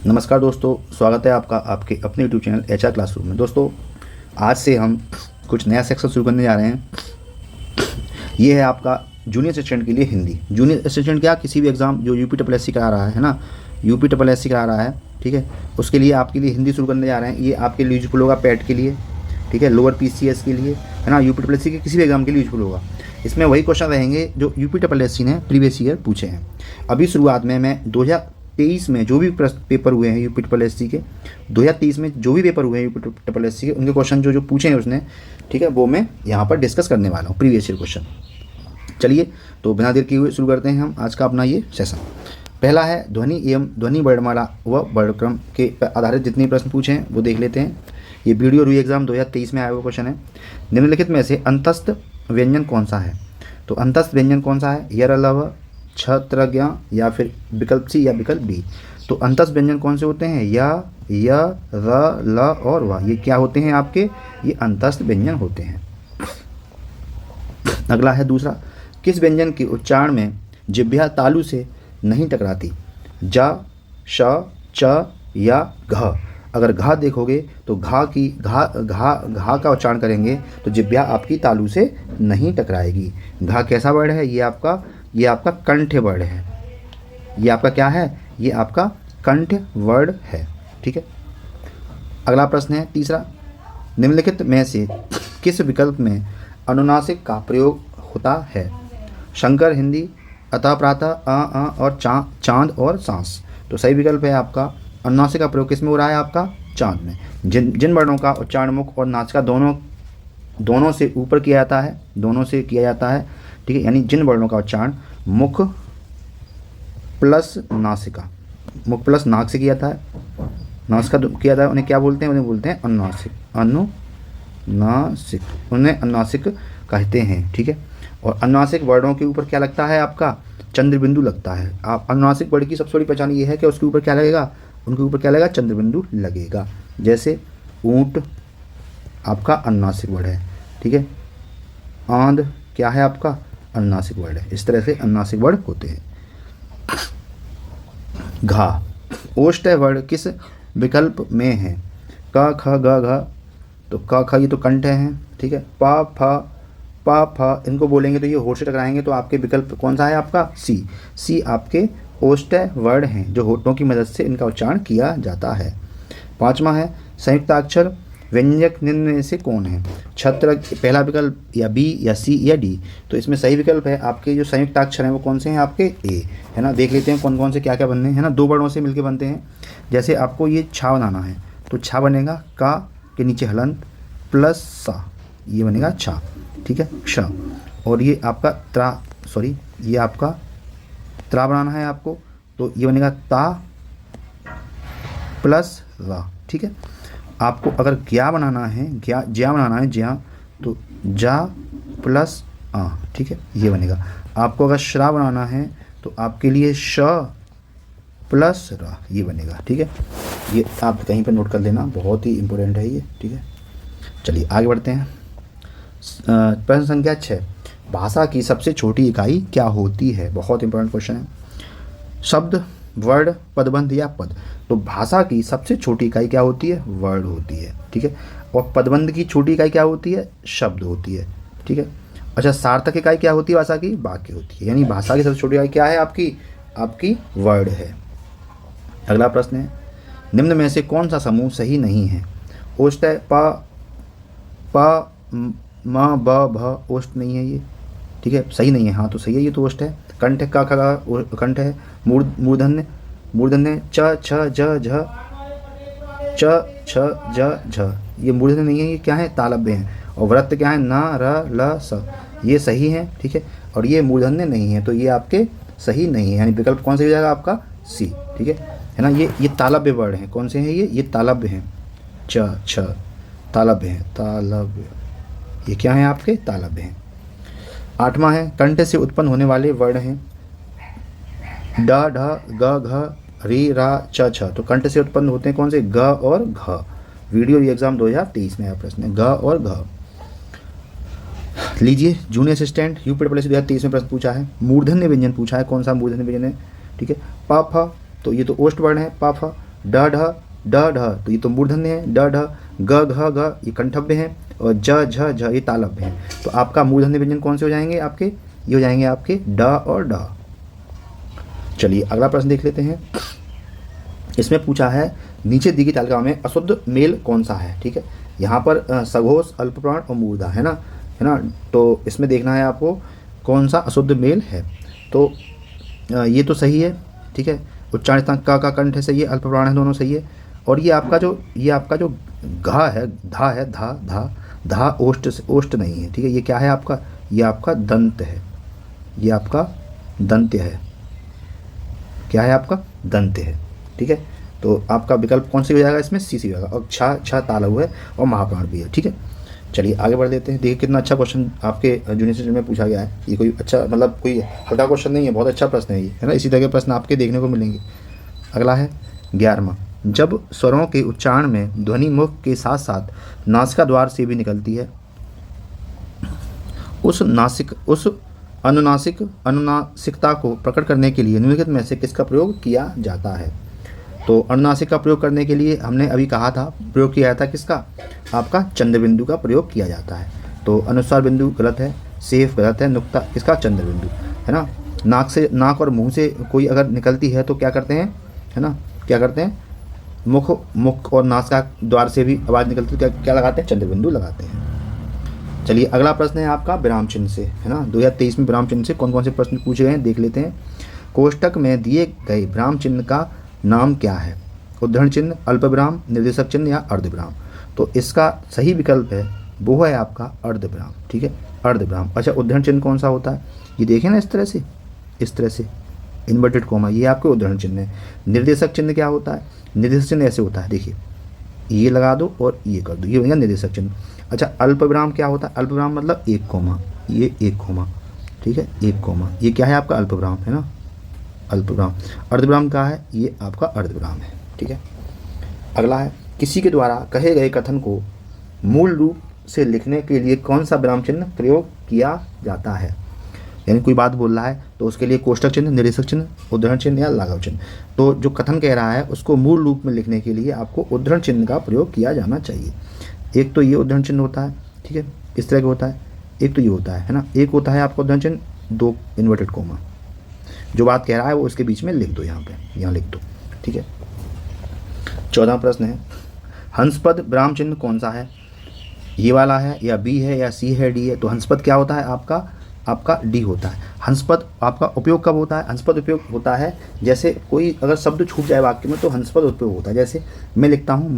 नमस्कार दोस्तों, स्वागत है आपका आपके अपने यूट्यूब चैनल HR क्लासरूम में। दोस्तों, आज से हम कुछ नया सेक्शन शुरू करने जा रहे हैं। ये है आपका जूनियर असिस्टेंट के लिए हिंदी। जूनियर असिस्टेंट क्या, किसी भी एग्ज़ाम जो UPSSC करा रहा है ना, UPSSC करा रहा है, ठीक है, उसके लिए आपके लिए हिंदी शुरू करने जा रहे हैं। ये आपके लिए यूजफुल होगा पैट के लिए, ठीक है, लोअर PCS के लिए, है ना, UPSSC के किसी भी एग्ज़ाम के लिए यूजफुल होगा। इसमें वही क्वेश्चन रहेंगे जो UPSSC ने प्रीवियस ईयर पूछे हैं। अभी शुरुआत में मैं 2023 में जो भी पेपर हुए हैं UPSSC के, 2023 में जो भी पेपर हुए हैं UPSSC के, उनके क्वेश्चन जो पूछे हैं उसने, ठीक है, वो मैं यहाँ पर डिस्कस करने वाला हूँ, प्रीवियस ईयर क्वेश्चन। चलिए, तो बिना देर किए हुए शुरू करते हैं हम आज का अपना ये सेशन। पहला है ध्वनि एवं ध्वनि वर्णमाला व वर्णक्रम के आधारित जितने प्रश्न पूछे हैं वो देख लेते हैं। ये वीडियो री एग्जाम 2023 में आया हुआ क्वेश्चन है। निम्नलिखित में से अंतस्थ व्यंजन कौन सा है? तो अंतस्थ व्यंजन कौन सा है? यर लव, छत्रज्ञ या फिर विकल्प सी या विकल्प बी। तो अंतस्थ व्यंजन कौन से होते हैं? या, र, ल और व। ये क्या होते हैं आपके? ये अंतस्थ व्यंजन होते हैं। अगला है दूसरा, किस व्यंजन के उच्चारण में जिह्वा तालु से नहीं टकराती? जा, श, च या घ। अगर घा देखोगे तो घा का उच्चारण करेंगे तो जिह्वा आपकी तालु से नहीं टकराएगी। घा कैसा वर्ड है? ये आपका कंठ वर्ड है। ये आपका क्या है? ये आपका कंठ वर्ड है, ठीक है। अगला प्रश्न है तीसरा, निम्नलिखित में से किस विकल्प में अनुनासिक का प्रयोग होता है? शंकर, हिंदी, अतः, प्रातः, और चांद और सांस। तो सही विकल्प है आपका अनुनासिक का प्रयोग किस में हो रहा है? आपका चांद में। जिन वर्णों का उच्चारण मुख और नासिका दोनों से ऊपर किया जाता है, ठीक है, यानी जिन वर्णों का उच्चारण मुख प्लस नासिका, मुख प्लस नाक से किया जाता है, नासिका किया जाता है, उन्हें क्या बोलते हैं? उन्हें बोलते हैं अनुनासिक। उन्हें अनुनासिक कहते हैं, ठीक है। और अनुनासिक वर्णों के ऊपर क्या लगता है? आपका चंद्रबिंदु लगता है। आप अनुनासिक वर्ण की सबसे बड़ी पहचान ये है कि उसके ऊपर क्या लगेगा? उनके ऊपर क्या लगेगा? चंद्रबिंदु लगेगा। जैसे ऊंट आपका अनुनासिक वर्ड है, ठीक है। आंध क्या है? आपका अनुनासिक वर्ड है। इस तरह से अनुनासिक वर्ड होते हैं। घा, ओष्ठ वर्ड किस विकल्प में है? क, ख, ग, घ। तो क, ख ये तो कंठ है, ठीक है। प, फ, इनको बोलेंगे तो ये होठ से टकराएंगे, तो आपके विकल्प कौन सा है? आपका सी आपके ओष्ठ वर्ड हैं जो होठों की मदद से इनका उच्चारण किया जाता है। पांचवा है संयुक्ताक्षर व्यंजक निम्न में से कौन है? छत्र पहला विकल्प, या बी, या सी, या डी। तो इसमें सही विकल्प है आपके जो संयुक्ताक्षर हैं वो कौन से हैं? आपके ए, है ना। देख लेते हैं कौन कौन से क्या क्या बनने हैं, है ना। दो वर्णों से मिलकर बनते हैं। जैसे आपको ये छा बनाना है तो छा बनेगा का के नीचे हलंत प्लस सा, ये बनेगा छा, ठीक है, क्ष। और ये आपका ये आपका त्रा बनाना है आपको, तो ये बनेगा ता प्लस रा, ठीक है। आपको अगर ज्या बनाना है, ज्या, तो जा प्लस आ, ठीक है, ये बनेगा। आपको अगर श्रा बनाना है तो आपके लिए श प्लस रा, ये बनेगा, ठीक है। ये आप कहीं पर नोट कर लेना, बहुत ही इंपॉर्टेंट है ये, ठीक है। चलिए आगे बढ़ते हैं। प्रश्न संख्या 6, भाषा की सबसे छोटी इकाई क्या होती है? बहुत इंपॉर्टेंट क्वेश्चन है। शब्द, वर्ड, पदबंध या पद। तो भाषा की सबसे छोटी इकाई क्या होती है? वर्ड होती है, ठीक है। और पदबंध की छोटी इकाई क्या होती है? शब्द होती है, ठीक है। अच्छा, सार्थक इकाई क्या होती है भाषा की? वाक्य होती है। यानी भाषा की सबसे छोटी इकाई क्या है? आपकी वर्ड है। अगला प्रश्न है, निम्न में से कौन सा समूह सही नहीं है? ओष्ठ, प, म, ब, भ, ओष्ठ नहीं है ये, ठीक है, सही नहीं है। हाँ तो सही है, ये तो ओष्ठ है। कंठ, का, कंठ है। मूर्धन्य च, छ, ज, झ, च, छ, ज, झ, ये मूर्धन्य नहीं है, ये क्या है? तालव्य है। और व्रत क्या है? न, र, ल, स, ये सही है, ठीक है। और ये मूर्धन्य नहीं है, तो ये आपके सही नहीं है, यानी विकल्प कौन सा हो जाएगा? आपका सी, ठीक है ना। ये तालव्य वर्ड हैं। कौन से हैं ये तालव्य हैं। च, छ, तालव्य हैं, तालव्य, ये क्या है? आपके तालव्य हैं। आठवां है, कंठ से उत्पन्न होने वाले वर्ण हैं ड, ढ, ग, घ, री, रा, च, छ। तो कंठ से उत्पन्न होते हैं कौन से? ग और घ। वीडियो एग्जाम 2023 में आया प्रश्न है, ग और घ। लीजिए, जूनियर असिस्टेंट UPSSC 2023 में प्रश्न पूछा है। मूर्धन्य व्यंजन पूछा है, कौन सा मूर्धन्य व्यंजन है? ठीक है, प, फ, तो ये तो ओष्ठ वर्ण है, प, फ। ड ढ ड ढ तो ये तो मूर्धन्य है, ड ढ, ग घ घ ये कंठव्य है, और ज झ झ ये तालव्य है। तो आपका मूर्धन्य व्यंजन कौन से हो जाएंगे आपके, ये हो जाएंगे आपके ड और ड। चलिए अगला प्रश्न देख लेते हैं। इसमें पूछा है नीचे दी गई तालिका में अशुद्ध मेल कौन सा है। ठीक है, यहाँ पर सघोष, अल्पप्राण और मूर्धा है ना। तो इसमें देखना है आपको कौन सा अशुद्ध मेल है। तो ये तो सही है। ठीक है, उच्चारण स्थान का कंठ है, सही है, अल्पप्राण है, दोनों सही है। और ये आपका जो घा है, धा है, धा ओष्ठ नहीं है। ठीक है, ये क्या है आपका, ये आपका दंत है, ये आपका दंत्य है, क्या है आपका दंत्य है। ठीक है, तो आपका विकल्प कौन सी हो जाएगा इसमें, सी होगा। और छा तालव है और महाप्राण भी है। ठीक है, चलिए आगे बढ़ देते हैं। देखिए कितना अच्छा क्वेश्चन आपके जूनियर सेशन में पूछा गया है। ये कोई अच्छा मतलब कोई हल्का क्वेश्चन नहीं है, बहुत अच्छा प्रश्न है ये, है ना। इसी तरह के प्रश्न आपके देखने को मिलेंगे। अगला है 11वां, जब स्वरों के उच्चारण में ध्वनि मुख के साथ साथ नासिका द्वार से भी निकलती है, उस अनुनासिकता को प्रकट करने के लिए निम्नलिखित में से किसका प्रयोग किया जाता है। तो अनुनासिक का प्रयोग करने के लिए हमने अभी कहा था, प्रयोग किया जाता है किसका, आपका चंद्र बिंदु का प्रयोग किया जाता है। तो अनुस्वार बिंदु गलत है, सेफ गलत है, नुक्ता किसका, चंद्र बिंदु, है ना। नाक और मुंह से कोई अगर निकलती है तो क्या करते हैं, है ना, क्या करते हैं, मुख और नासिका द्वार से भी आवाज़ निकलती है, क्या लगाते हैं, चंद्र बिंदु लगाते हैं। चलिए अगला प्रश्न है आपका विराम चिन्ह से, है ना। 2023 में विराम चिन्ह से कौन कौन से प्रश्न पूछे गए हैं देख लेते हैं। कोष्टक में दिए गए विराम चिन्ह का नाम क्या है, उद्धरण चिन्ह, अल्पविराम, निर्देशक चिन्ह या अर्धविराम। तो इसका सही विकल्प है वो है आपका अर्धविराम। ठीक है, अर्धविराम। अच्छा, उद्धरण चिन्ह कौन सा होता है, ये देखें ना, इस तरह से इन्वर्टेड कोमा, ये आपके उद्धरण चिन्ह है। निर्देशक चिन्ह क्या होता है, निर्देशक चिन्ह ऐसे होता है, देखिए ये लगा दो और ये कर दो, ये बनेगा निर्देशक चिन्ह। अच्छा, अल्पविराम क्या होता है, अल्पविराम मतलब एक कोमा, ये एक कोमा, ठीक है, एक कोमा, ये क्या है आपका अल्पविराम, है ना, अल्पविराम। अर्धविराम क्या है, ये आपका अर्धविराम है। ठीक है, अगला है किसी के द्वारा कहे गए कथन को मूल रूप से लिखने के लिए कौन सा विराम चिन्ह प्रयोग किया जाता है। यानी कोई बात बोल रहा है तो उसके लिए कोष्टक चिन्ह, निर्देशक चिन्ह, उद्धरण चिन्ह या लाघव चिन्ह। तो जो कथन कह रहा है उसको मूल रूप में लिखने के लिए आपको उद्धरण चिन्ह का प्रयोग किया जाना चाहिए। एक तो ये उद्धरण चिन्ह होता है, ठीक है, इस तरह का होता है, एक तो ये होता है ना, एक होता है आपका उद्धरण चिन्ह, दो इन्वर्टेड कोमा। जो बात कह रहा है वो उसके बीच में लिख दो, यहाँ लिख दो। ठीक है, 14वां प्रश्न है हंसपद विराम चिन्ह कौन सा है, ये वाला है या बी है या सी है, डी है। तो हंसपद क्या होता है आपका डी होता है। हंसपद आपका उपयोग कब होता है, हंसपद उपयोग होता है जैसे कोई अगर शब्द छूट जाए वाक्य में तो हंसपद उपयोग होता है। जैसे मैं लिखता हूँ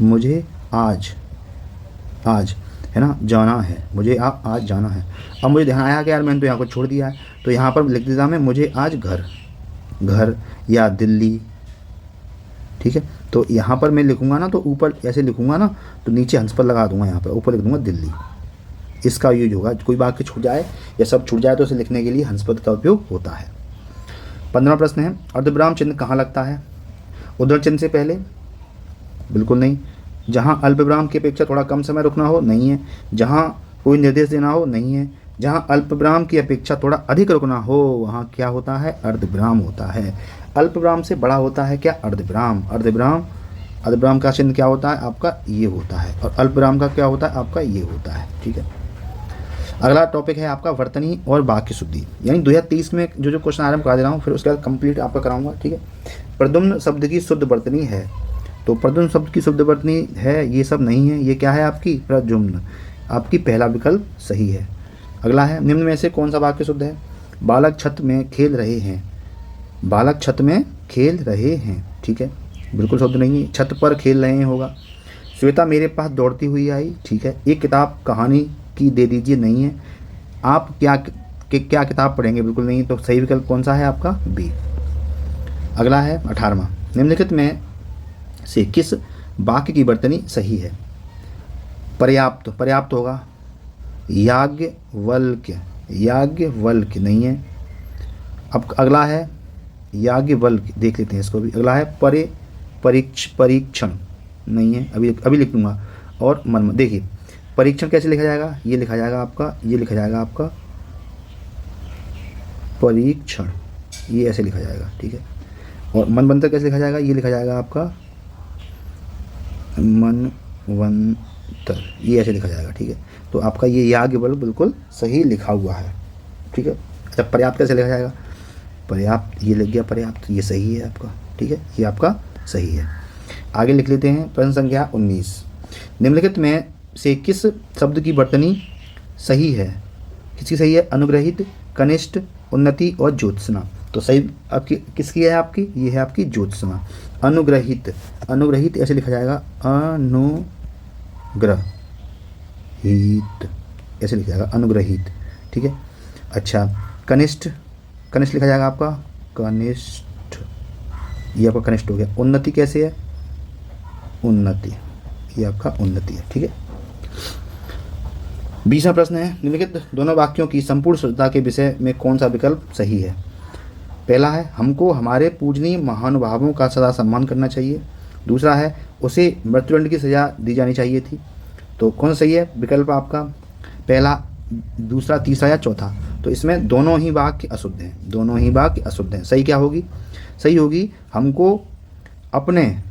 मुझे आज है ना जाना है, मुझे आज जाना है। अब मुझे ध्यान आया कि यार मैंने तो यहाँ को छोड़ दिया है, तो यहाँ पर लिख देता मैं मुझे आज घर या दिल्ली। ठीक है, तो यहाँ पर मैं लिखूँगा ना तो ऊपर ऐसे लिखूँगा ना तो नीचे हंसपद लगा दूंगा, यहाँ पर ऊपर लिख दूंगा दिल्ली। इसका यूज होगा, कोई वाक्य छूट जाए या सब छूट जाए तो इसे लिखने के लिए हंसपद का उपयोग होता है। 15वां प्रश्न है अर्धविराम चिन्ह कहाँ लगता है, उद्धरण चिन्ह से पहले, बिल्कुल नहीं। जहाँ अल्पविराम की अपेक्षा थोड़ा कम समय रुकना हो, नहीं है। जहाँ कोई निर्देश देना हो, नहीं है। जहाँ अल्पविराम की अपेक्षा थोड़ा अधिक रुकना हो वहाँ क्या होता है, अर्धविराम होता है। अल्पविराम से बड़ा होता है क्या, अर्धविराम। अर्धविराम का चिन्ह क्या होता है आपका, ये होता है, और अल्पविराम का क्या होता है आपका, ये होता है। ठीक है, अगला टॉपिक है आपका वर्तनी और वाक्य शुद्धि। यानी 2023 में जो क्वेश्चन आरंभ करा दे रहा हूँ, फिर उसके बाद कंप्लीट आपका कराऊंगा। ठीक है, प्रद्युम्न शब्द की शुद्ध वर्तनी है, तो प्रद्युम्न शब्द की शुद्ध वर्तनी है, ये सब नहीं है, ये क्या है आपकी प्रद्युम्न। आपकी पहला विकल्प सही है। अगला है निम्न में से कौन सा वाक्य शुद्ध है, बालक छत में खेल रहे हैं, बालक छत में खेल रहे हैं। ठीक है, बिल्कुल शुद्ध नहीं है, छत पर खेल रहे हैं होगा। श्वेता मेरे पास दौड़ती हुई आई। ठीक है, एक किताब कहानी की दे दीजिए, नहीं है। आप क्या किताब पढ़ेंगे, बिल्कुल नहीं। तो सही विकल्प कौन सा है आपका, बी। अगला है 18वां निम्नलिखित में से किस वाक्य की वर्तनी सही है, पर्याप्त होगा। याज्ञवल्क्य नहीं है। अब अगला है याज्ञवल्क्य, देख लेते हैं इसको भी। अगला है परीक्षण नहीं है, अभी लिख दूंगा। और मन देखिए परीक्षण कैसे लिखा जाएगा, ये लिखा जाएगा आपका परीक्षण। ये ऐसे लिखा जाएगा, ठीक है। और मनवंतर कैसे लिखा जाएगा, ये लिखा जाएगा आपका मनवंतर, ये ऐसे लिखा जाएगा, ठीक है। तो आपका ये याज्ञवल्क्य बिल्कुल सही लिखा हुआ है, ठीक है। अच्छा, पर्याप्त कैसे लिखा जाएगा, पर्याप्त ये लिख गया, पर्याप्त ये सही है आपका, ठीक है, ये आपका सही है। आगे लिख लेते हैं प्रश्न संख्या 19। निम्नलिखित में से किस शब्द की वर्तनी सही है, किसकी सही है, अनुग्रहित, कनिष्ठ, उन्नति और ज्योत्सना। तो सही आपकी किसकी है, आपकी ये है आपकी ज्योत्सना। अनुग्रहित, अनुग्रहित ऐसे लिखा जाएगा, अनुग्रहित ऐसे लिखा जाएगा, अनुग्रहित, ठीक है। अच्छा, कनिष्ठ, कनिष्ठ लिखा जाएगा आपका कनिष्ठ, ये आपका कनिष्ठ हो गया। उन्नति कैसे है, उन्नति, ये आपका उन्नति है, ठीक है। 20वां प्रश्न है, निम्नलिखित दोनों वाक्यों की संपूर्ण शुद्धता के विषय में कौन सा विकल्प सही है। पहला है, हमको हमारे पूजनीय महानुभावों का सदा सम्मान करना चाहिए। दूसरा है, उसे मृत्युदंड की सज़ा दी जानी चाहिए थी। तो कौन सा सही है विकल्प आपका, पहला, दूसरा, तीसरा या चौथा। तो इसमें दोनों ही वाक्य अशुद्ध हैं, दोनों ही वाक्य अशुद्ध हैं। सही क्या होगी, सही होगी हमको अपने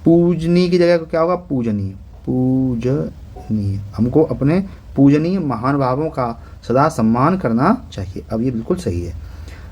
पूजनीय की जगह क्या होगा, पूजनीय, पूजनीय, हमको अपने पूजनीय महानुभावों का सदा सम्मान करना चाहिए। अब ये बिल्कुल सही है।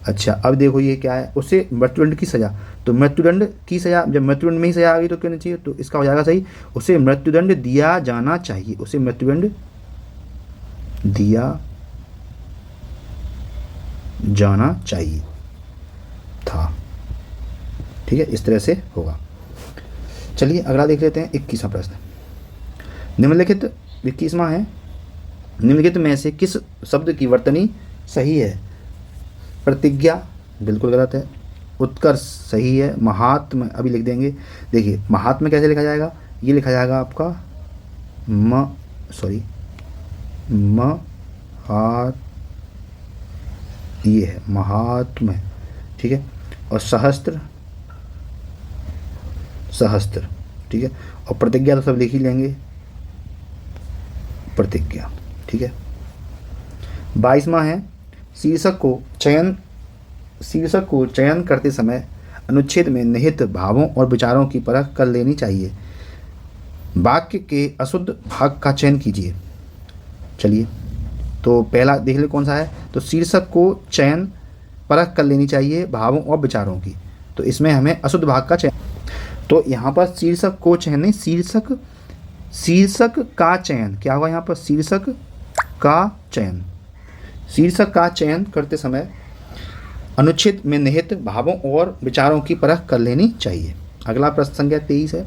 अच्छा, अब देखो ये क्या है, उसे मृत्युदंड की सज़ा। तो मृत्युदंड की सज़ा, जब मृत्युदंड में ही सज़ा आ गई तो क्यों नहीं चाहिए, तो इसका हो जाएगा सही, उसे मृत्युदंड दिया जाना चाहिए, उसे मृत्युदंड दिया जाना चाहिए था, ठीक है, इस तरह से होगा। चलिए अगला देख लेते हैं 21वां प्रश्न। निम्नलिखित 21वां है, निम्नलिखित में से किस शब्द की वर्तनी सही है। प्रतिज्ञा बिल्कुल गलत है, उत्कर्ष सही है, महात्म अभी लिख देंगे। देखिए महात्म कैसे लिखा जाएगा, ये लिखा जाएगा आपका ये है महात्म है, ठीक है। और सहस्त्र, सहस्त्र, ठीक है। और प्रतिज्ञा तो सब लिख ही लेंगे, प्रतिज्ञा, ठीक है। 22वां है, शीर्षक को चयन करते समय अनुच्छेद में निहित भावों और विचारों की परख कर लेनी चाहिए। वाक्य के अशुद्ध भाग का चयन कीजिए। चलिए तो पहला देख ले कौन सा है, तो शीर्षक को चयन परख कर लेनी चाहिए भावों और विचारों की। तो इसमें हमें अशुद्ध भाग का चयन, तो यहाँ पर शीर्षक को चयन नहीं, शीर्षक का चयन क्या होगा, यहाँ पर शीर्षक का चयन, शीर्षक का चयन करते समय अनुच्छेद में निहित भावों और विचारों की परख कर लेनी चाहिए। अगला प्रश्न संख्या 23 है,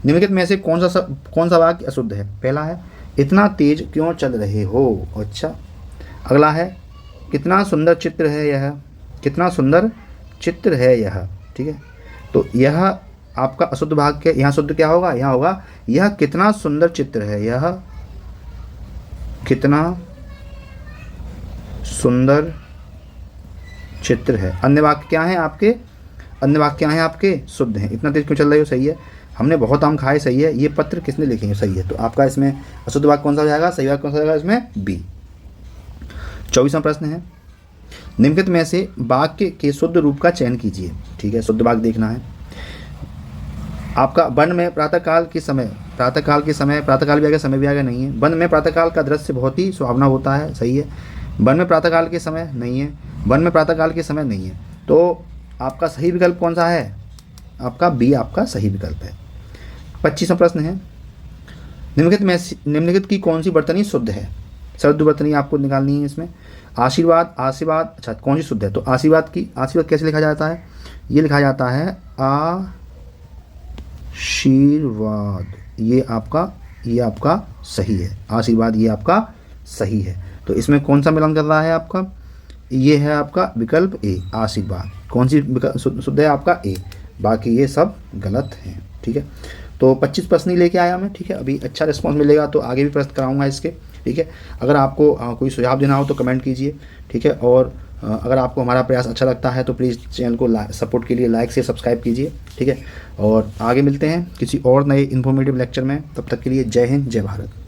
निम्नलिखित में से कौन सा वाक्य अशुद्ध है। पहला है, इतना तेज क्यों चल रहे हो। अच्छा, अगला है, कितना सुंदर चित्र है यह, कितना सुंदर चित्र है यह, ठीक है। तो यह आपका अशुद्ध भाग के, यहाँ शुद्ध क्या होगा, यहाँ होगा यह कितना सुंदर चित्र है, यह कितना सुंदर चित्र है। अन्य वाक्य क्या हैं आपके, अन्य वाक्य क्या हैं आपके, शुद्ध हैं। इतना तेज क्यों चल रहे हो, सही है। हमने बहुत आम खाए, सही है। ये पत्र किसने लिखे, सही है। तो आपका इसमें अशुद्ध वाक्य कौन सा हो जाएगा, सही वाक्य कौन सा हो जाएगा इसमें, बी। 24वां प्रश्न है, निम्नलिखित में से वाक्य के शुद्ध रूप का चयन कीजिए। ठीक है, शुद्ध वाक्य देखना है आपका। वन में प्रातःकाल के समय, प्रातःकाल के समय, प्रातःकाल भी आ गया, समय भी आ गया, नहीं है। वन में प्रातःकाल का दृश्य बहुत ही सुहावना होता है, सही है। वन में प्रातःकाल के समय नहीं है, वन में प्रातःकाल के समय नहीं है। तो आपका सही विकल्प कौन सा है, आपका बी आपका सही विकल्प है। 25वां प्रश्न है, निम्नलिखित की कौन सी वर्तनी शुद्ध है। शुद्ध वर्तनी आपको निकालनी है इसमें। आशीर्वाद, आशीर्वाद, अच्छा कौन सी शुद्ध है, तो आशीर्वाद की, आशीर्वाद कैसे लिखा जाता है, ये लिखा जाता है आशीर्वाद, ये आपका सही है। आशीर्वाद ये आपका सही है। तो इसमें कौन सा मिलान कर रहा है आपका, ये है आपका विकल्प ए, आशीर्वाद। कौन सी शुद्ध है आपका, ए, बाकी ये सब गलत हैं। ठीक है, तो 25 प्रश्न ही लेके आया मैं। ठीक है, अभी अच्छा रिस्पांस मिलेगा तो आगे भी प्रश्न कराऊंगा इसके। ठीक है, अगर आपको कोई सुझाव देना हो तो कमेंट कीजिए। ठीक है, और अगर आपको हमारा प्रयास अच्छा लगता है तो प्लीज़ चैनल को सपोर्ट के लिए लाइक से सब्सक्राइब कीजिए। ठीक है, और आगे मिलते हैं किसी और नए इन्फॉर्मेटिव लेक्चर में। तब तक के लिए जय हिंद, जय भारत।